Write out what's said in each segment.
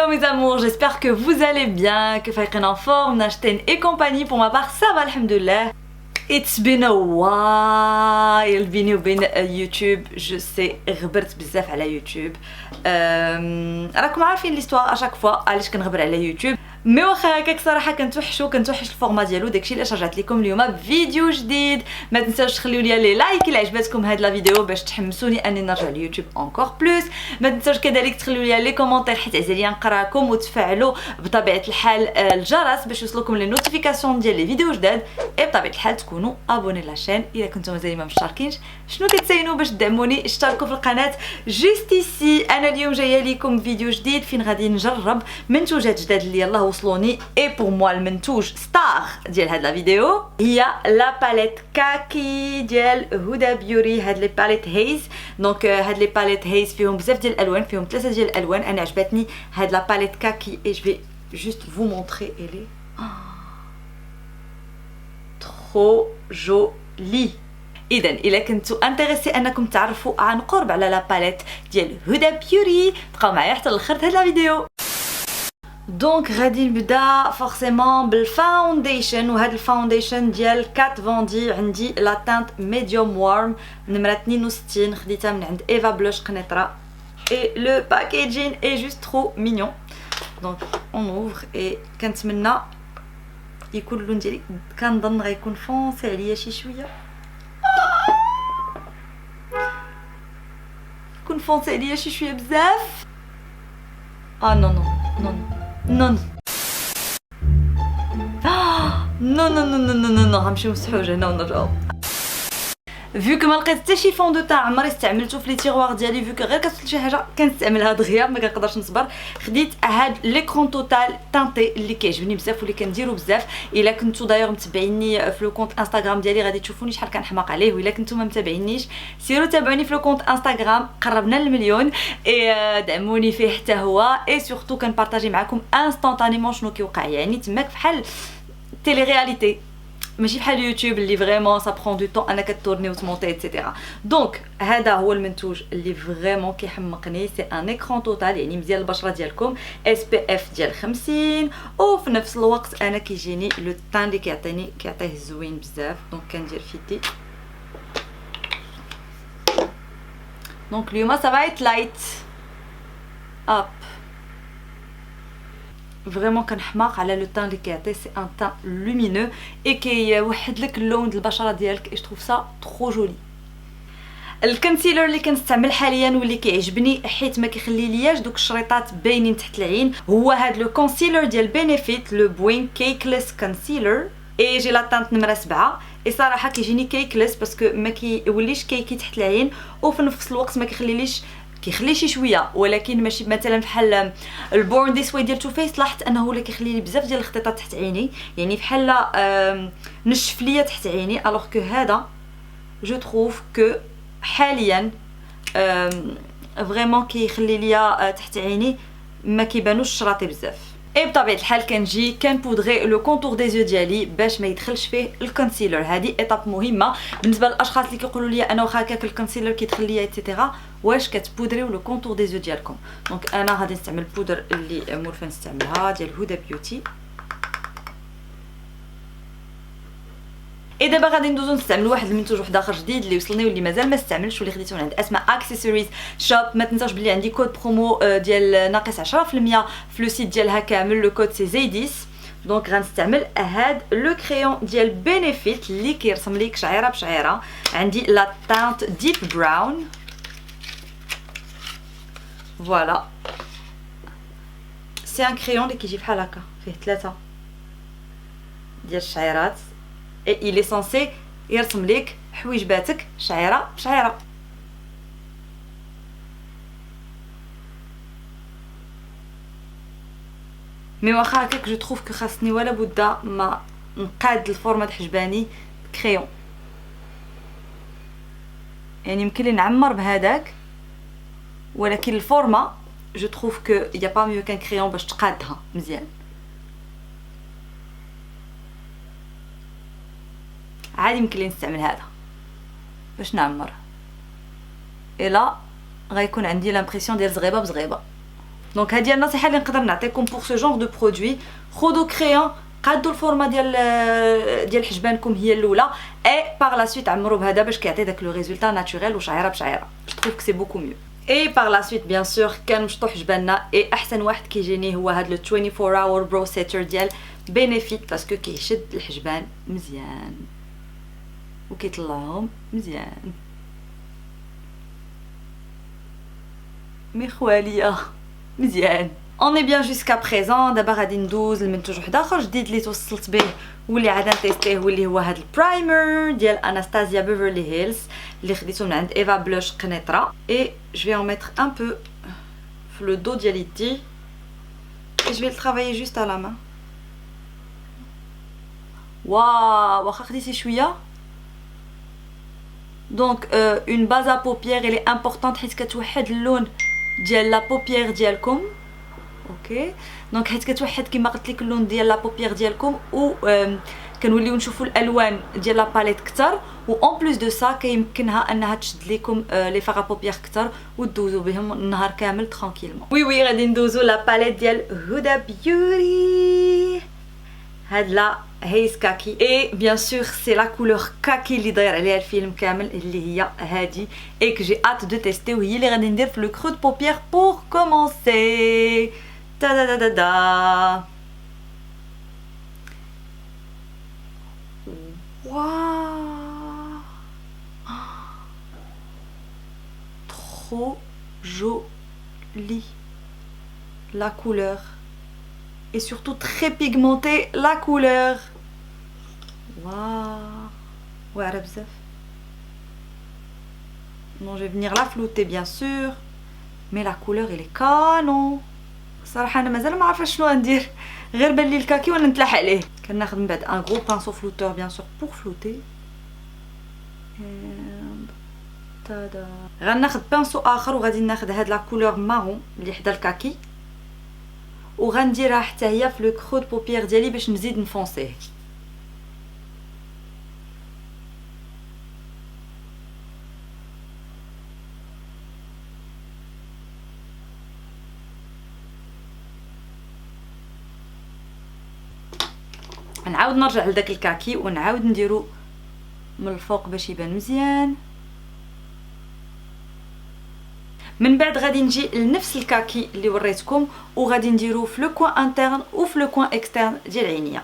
Hello mes amours, j'espère que vous allez bien, que فايقين en forme, Nashten et compagnie. Pour ma part, ça va, alhamdoulilah. It's been a while بيني وبين يوتيوب. Je sais غبرت بزاف على يوتيوب. راكم عارفين ليستوار اشاك فوا علاش كنغبر على يوتيوب. مي واخا هكاك صراحه كنتوحش الفورما ديالو، داكشي علاش رجعت لكم اليوم بفيديو جديد. ما تنساوش تخليو لي لي لايك الا عجبتكم هاد لا فيديو باش تحمسوني اني نرجع ليوتيوب انكور بلوس. ما تنساوش كذلك تخليو لي لي كومونتير حيت عزيزي نقراكم، وتفعلوا بطبيعه الحال الجرس باش يوصلوكم لي نوتيفيكاسيون ديال لي فيديو جداد، اي بطبيعه الحال تكونوا ابوني لاشين الا كنتم مازال ما مشتركينش. شنو كتساينوا باش تدعموني؟ اشتركوا في القناه جوست ايسي. انا اليوم جايه لكم فيديو جديد فين غادي نجرب منتوجات جداد اللي يلاه وصلوني. اي بور موا المنتوج ستار ديال هاد لا فيديو هي لا باليت كاكي ديال هدى بيوري. هاد لي باليت هيز، دونك هاد لي باليت هيز فيهم بزاف ديال الالوان، فيهم 3 ديال الالوان. انا عجبتني هاد لا باليت كاكي اي جو في جوست فو مونطري الي ترو جولي. اذا الا كنتو انتريسي انكم تعرفوا عن قرب على لا باليت ديال هدى بيوري، بقاو معايا حتى الاخر هاد لا فيديو. دونك غادي نبدا فورسيمون بالفاونديشن، وهذا الفاونديشن ديال كات فوندي. عندي لا تانت ميديوم وارم نمره 62، خديتها من عند ايفا بلوش قنيطره. اي لو باكيجين اي جوست ترو مينيون. دونك اون اوفر اي كنتمنى يكون اللون ديالي، كنظن غيكون فونسي عليا شي شويه، يكون فونسي عليا شي شويه بزاف. نو نو نو نو نو نو نو نو نو نو غنمشيو نمسحوه هنا ونرجعو. فيو كو ما لقيت حتى شي فون دو تان عمري استعملته في لي تيغوار ديالي، فيو كو غير كتوصل شي حاجه كنستعملها دغيا ما كنقدرش نصبر. خديت هاد ليكرون توتال تانتي اللي كيعجبني بزاف واللي كنديرو بزاف. الا كنتو داير متابعيني في لو كونت انستغرام ديالي غادي تشوفوني شحال كنحماق عليه، والا كنتو ما متابعينيش سيروا تابعوني في لو كونت انستغرام، قربنا للمليون اي دعموني فيه حتى هو. اي سورتو كنبارطاجي معكم انستانتانيمون شنو كيوقع، يعني تماك فحال تيلي رياليتي، ماشي بحال يوتيوب اللي فريمون سا برون دو طون انك تورني وتمونتي ايتترا. دونك هذا هو المنتوج اللي فريمون كيحمقني. سي ان ايكرون توتال، يعني مزيان البشره ديالكم، اس بي اف ديال 50، وفي نفس الوقت انا كيجيني لو طان اللي كيعطيه زوين بزاف. دونك كندير في يدي. دونك اليوم سا فايت لايت اب، فريمون كنحماق على لو طان اللي كيعطي. سي ان طان لومينو اي كيوحد لك اللون ديال البشره ديالك. اي جو سا ترو جولي. الكونسيلر اللي كنستعمل حاليا واللي كيعجبني حيت ما كيخلي لياش دوك الشريطات باينين تحت العين هو هاد لو كونسيلر ديال بينيفيت لو بوين كيكليس كونسيلر. اي جي لا طانت نمره 7. اي صراحه كيجيني كيكليس باسكو ما كيوليش كيكي تحت العين، وفي نفس الوقت ما كيخليليش كيخلي شي شويه، ولكن ماشي مثلا بحال البورن ديس واي ديال تو فيس. لاحظت انه اللي كيخلي لي بزاف ديال الخطيطات تحت عيني، يعني بحال نشف ليا تحت عيني. الوغ كو هذا جو تروف كو حاليا فريمون كيخلي ليا تحت عيني ما كيبانوش الشراطي بزاف. اي بطبيعه الحال كنجي كنبودغي لو كونتور دي زو ديالي باش ما يدخلش فيه الكونسيلر. هذه ايطاب مهمه بالنسبه للاشخاص اللي كيقولوا لي انا واخا هكاك الكونسيلر كيدخل ليا ايتترا، واش كتبودريو لو كونتور دي زو ديالكم. دونك انا غادي نستعمل البودر اللي مولفه نستعملها ديال هدى بيوتي. اي دابا غادي ندوزو نستعملوا واحد المنتوج واحد اخر جديد اللي وصلني واللي مازال ما استعملش واللي خديته من عند اسماء اكسسوارز شوب. ما تنساوش بلي عندي كود برومو ديال ناقص 10% في لو سيت ديالها كامل. لو كود سي زيديس. دونك غنستعمل هاد لو كريون ديال بينيفيت اللي كيرسم ليك شعيره بشعيره. عندي لا تانت ديب براون. فوالا سي ان كريون اللي كيجي بحال هكا فيه 3 ديال الشعيرات. اي لي سونسي يرسم ليك حويجباتك شعيره بشعيره. مي واخا هكاك جو تروف كو خاصني ولا بد ما نقاد الفورمه د حجباني كريون، يعني يمكن لي نعمر بهذاك، ولكن الفورمه جو تروف كو يا با ميو كان كريون باش تقادها مزيان. عادي يمكن لي نستعمل هذا باش نعمر، الا غيكون عندي لامبرسيون ديال زغيبه بزغيبه. دونك هذه النصيحه اللي نقدر نعطيكم بور سو جونغ دو برودوي. خذوا كريون قادوا الفورما ديال حجبانكم هي الاولى اي باغ لا سويت عمروا بهذا باش كيعطي داك لو ريزولتا ناتوريل وشعيره بشعيره. جو تروف كو سي بوكو ميو. اي باغ لا سويت بيان سور كنمشطوا حجباننا اي احسن واحد كيجيني هو هذا لو 24 اور برو سيتر ديال بينيفيت باسكو كيشد الحجبان مزيان وكيطلعهم مزيان. مي خواليه مزيان. On est bien jusqu'à présent. دابا غادي ندوز لمنتوج واحد اخر جديد اللي توصلت به واللي عاد نتيستيه واللي هو هذا البرايمر ديال اناستازيا بيفرلي هيلز اللي خديته من عند ايفا بلوش قنيطره. اي جو في en mettre un peu في لو دو ديال يدي et je vais le travailler juste à la main. واو واخا خديتي شويه. دونك اون باز ا بوبيير اللي امبورطونط حيت كتوحد اللون ديال لا بوبيير ديالكم. اوكي دونك حيت كتوحد كما قلت لك اللون ديال لا بوبيير ديالكم و كنوليو نشوفوا الالوان ديال لا باليت كتر و اون بليس دو سا كيمكنها انها تشد لكم لي فاغ بوبيير كتر ودوزو بهم النهار كامل ترانكيلمون. وي غادي ندوزو لا باليت ديال هدى بيوتي. هاد لا هيز كاكي اي بيان سور سي لا كولور كاكي اللي داير عليها الفيلم كامل اللي هي هادي اي كو جي ات دو تيستي وهي اللي غادي ندير في لو كرو دو بوبيير بور كومونسي. تا دا دا دا واو trop joli la couleur et surtout très pigmenté la couleur. Waouh واعره بزاف. Non, je vais venir la flouter bien sûr mais la couleur elle est canon. صراحه انا مازال ما عارفه شنو غندير غير بان لي الكاكي وانا نتلاح عليه. كناخذ من بعد ان غرو بانسو فلوتور بيان سور بور فلوتي. تادا غناخذ بانسو اخر وغادي ناخذ هاد لا كولور مارون اللي حدا الكاكي وغنديرها حتى هي في لو كرو دو بوبيير ديالي باش نزيد نفونسيه. نعاود نرجع لداك الكاكي ونعاود نديرو من الفوق باش يبان مزيان. من بعد غادي نجي لنفس الكاكي اللي وريتكم وغادي نديرو في لو كوين انترن و في لو كوين اكسترن ديال العينيه.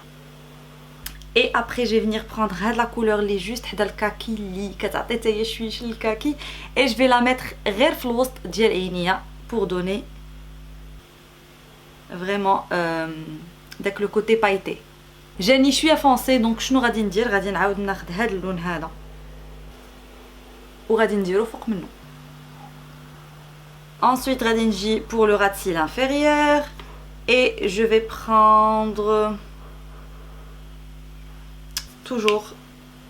اي ابري جي فينير بروندر هاد لا كولور اللي جوست حدا الكاكي اللي كتعطي حتى هي شويش للكاكي اي جو في لا ميتر غير في الوسط ديال العينيه بور دوني فريمون داك لو كوتي بايتي. جاني شويه فونسي دونك شنو غادي ندير غادي نعاود ناخذ هذا اللون هذا وغادي نديرو فوق منه. Ensuite غادي نجي pour le ras de cils inférieur et je vais prendre toujours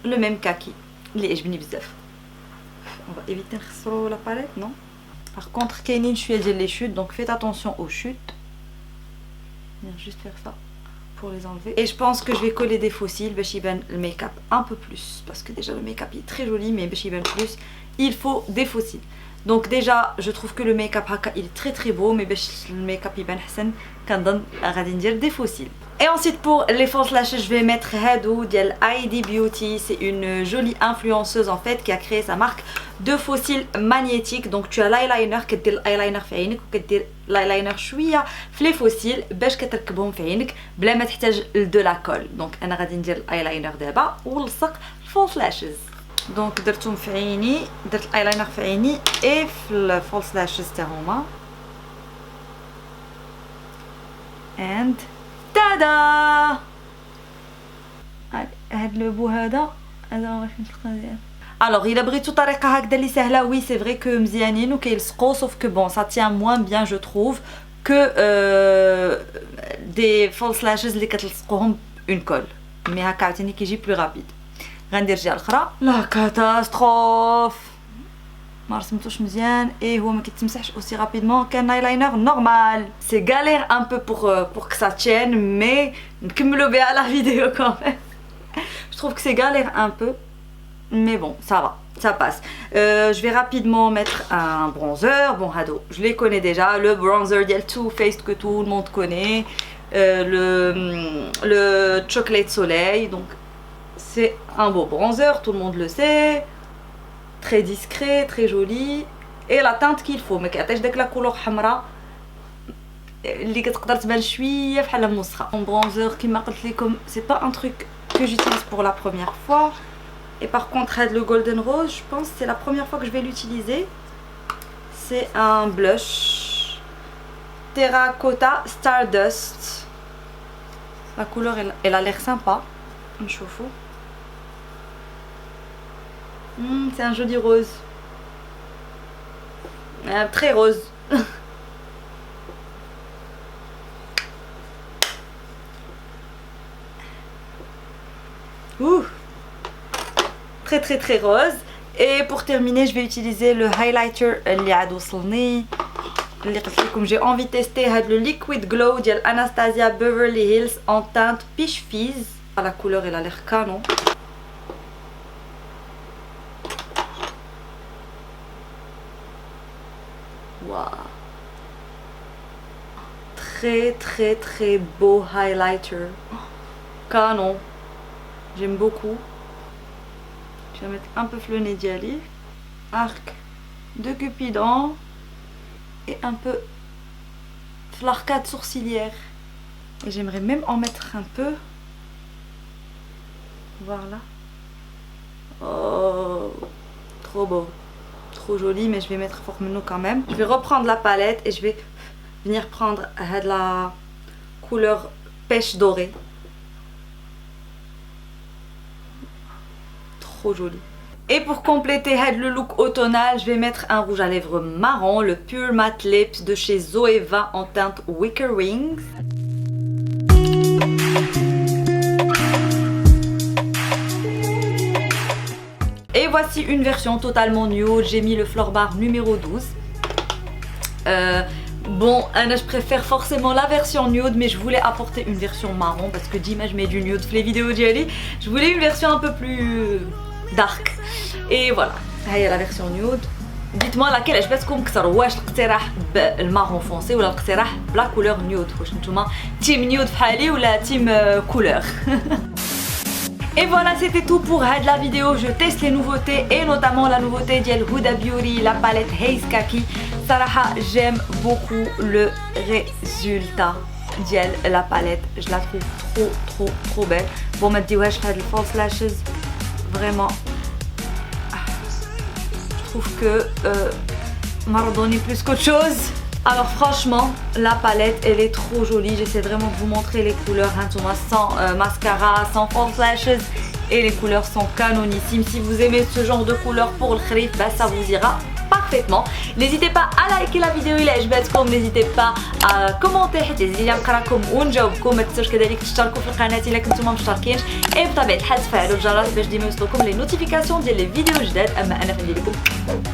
le même kaki اللي عجبني بزاف. on va éviter نخسرو la palette non. par contre كاينين شويه ديال لي chutes donc faites attention aux chutes. juste faire ça pour les enlever et je pense que je vais coller des faux cils باش يبان le make-up un peu plus parce que déjà le make-up est très joli mais باش يبان plus il faut des faux cils. donc déjà je trouve que le make-up هكا il est très très beau mais باش le make-up يبان حسن كنظن غادي ندير des faux cils. Et ensuite pour les false lashes je vais mettre هادو ديال ID Beauty. c'est une jolie influenceuse en fait qui a créé sa marque de faux cils magnétiques. donc tu as l'eyeliner كدير الايلاينر في عينك وكدير الايلاينر شويه في لي فaux cils باش كتركبهم في عينك بلا ما تحتاج لدو لا كول. دونك انا غادي ندير الايلاينر دابا ونلصق الفولس لاشز. دونك درتهم في عيني درت الايلاينر في عيني اي في الفولس لاشز حتى هما and تادا. هاد لو بو هذا واش نلقى. الوغ الا بغيتو طريقه هكذا اللي سهله وي سي فري كو مزيانين وكيلصقوا سوف كو بون سا تيان موان بيان جو تروف كو دي فولس لاشز اللي كتلصقوهم اون كول مي هكا عاوتاني كيجي بلو رابيد. غندير جهه الاخرى. لا كاتاستروف ما رسمتوش مزيان اي هو ما كيتمسحش اوسي رابيدمون كان ايلاينر نورمال. سي غالير ان بو بور كو سا تيان مي نكملوا بها لا فيديو كون ميم. جو تروف كو سي غالير ان بو mais bon ça va ça passe. Je vais rapidement mettre un bronzer. Bon, hado, je les connais déjà. Le bronzer d'El Too Faced que tout le monde connaît. Le chocolate soleil. Donc, c'est un beau bronzer, tout le monde le sait. Très discret, très joli. Et la teinte qu'il faut. Mais كيعطيش داك la couleur حمراء اللي كتقدر تبان شويه بحال المسخه. Mon bronzer كيما قلت لكم c'est pas un truc que j'utilise pour la première fois. Et par contre, le Golden Rose, je pense que c'est la première fois que je vais l'utiliser. C'est un blush Terracotta Stardust. La couleur, elle a l'air sympa. On chauffe. C'est un joli rose. Très rose. Ouh. Très très très rose. Et pour terminer, je vais utiliser le highlighter اللي عاد وصلني اللي قلت لكم j'ai envie de tester le liquid glow ديال Anastasia Beverly Hills en teinte Peach Fizz. La couleur elle a l'air canon. Waouh. Très très très beau highlighter. Canon. J'aime beaucoup. Je vais mettre un peu le nez d'Ali, arc de Cupidon et un peu l'arcade sourcilière. Et j'aimerais même en mettre un peu. Voilà. Oh, trop beau, trop joli, mais je vais mettre Formeno quand même. Je vais reprendre la palette et je vais venir prendre la couleur pêche dorée. Joli. Et pour compléter le look automnal, je vais mettre un rouge à lèvres marron, le Pure Matte Lips de chez Zoeva en teinte Wicker Wings. Et voici une version totalement nude. J'ai mis le Flor Bar numéro 12. Bon, je préfère forcément la version nude, mais je voulais apporter une version marron parce que d'image je mets du nude les vidéos d'Ali. Je voulais une version un peu plus dark. Et voilà, هي la version nude. Dites-moi laquelle عجبتكم اكثر، واش الاقتراح بالمارون فونسي ولا الاقتراح بلا كولور نيود؟ واش نتوما تيم نيود بحالي ولا تيم كولور؟ Et voilà, c'était tout pour la vidéo. Je teste les nouveautés et notamment la nouveauté d'El Huda Beauty, la palette Haze Kaki. Saraha, j'aime beaucoup le résultat d'El la palette. Je la trouve trop belle. Bon, ma dit ouais, je fais des false lashes. Vraiment, je trouve que m'a redonné plus qu'autre chose. Alors franchement, la palette elle est trop jolie. J'essaie vraiment de vous montrer les couleurs, hein, sans mascara, sans false lashes. Et les couleurs sont canonissimes. Si vous aimez ce genre de couleurs pour le kharif, bah, ça vous ira parfaitement. N'hésitez pas à liker la vidéo إلا عجبتكم. N'hésitez pas à commenter حتى يزيد نقراكم ونجاوبكم. ما تنسوش كذلك تشتركوا في القناة إلا كنتم مشتركينش. Et بطبيعة الحال تفعلوا الجرس باش ديما يوصلوكم لي نوتيفيكاسيون ديال لي فيديو جداد. اما انا فندير لكم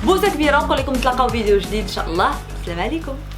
بوسه كبيره ونقول لكم نتلاقاو في فيديو جديد ان شاء الله. السلام عليكم.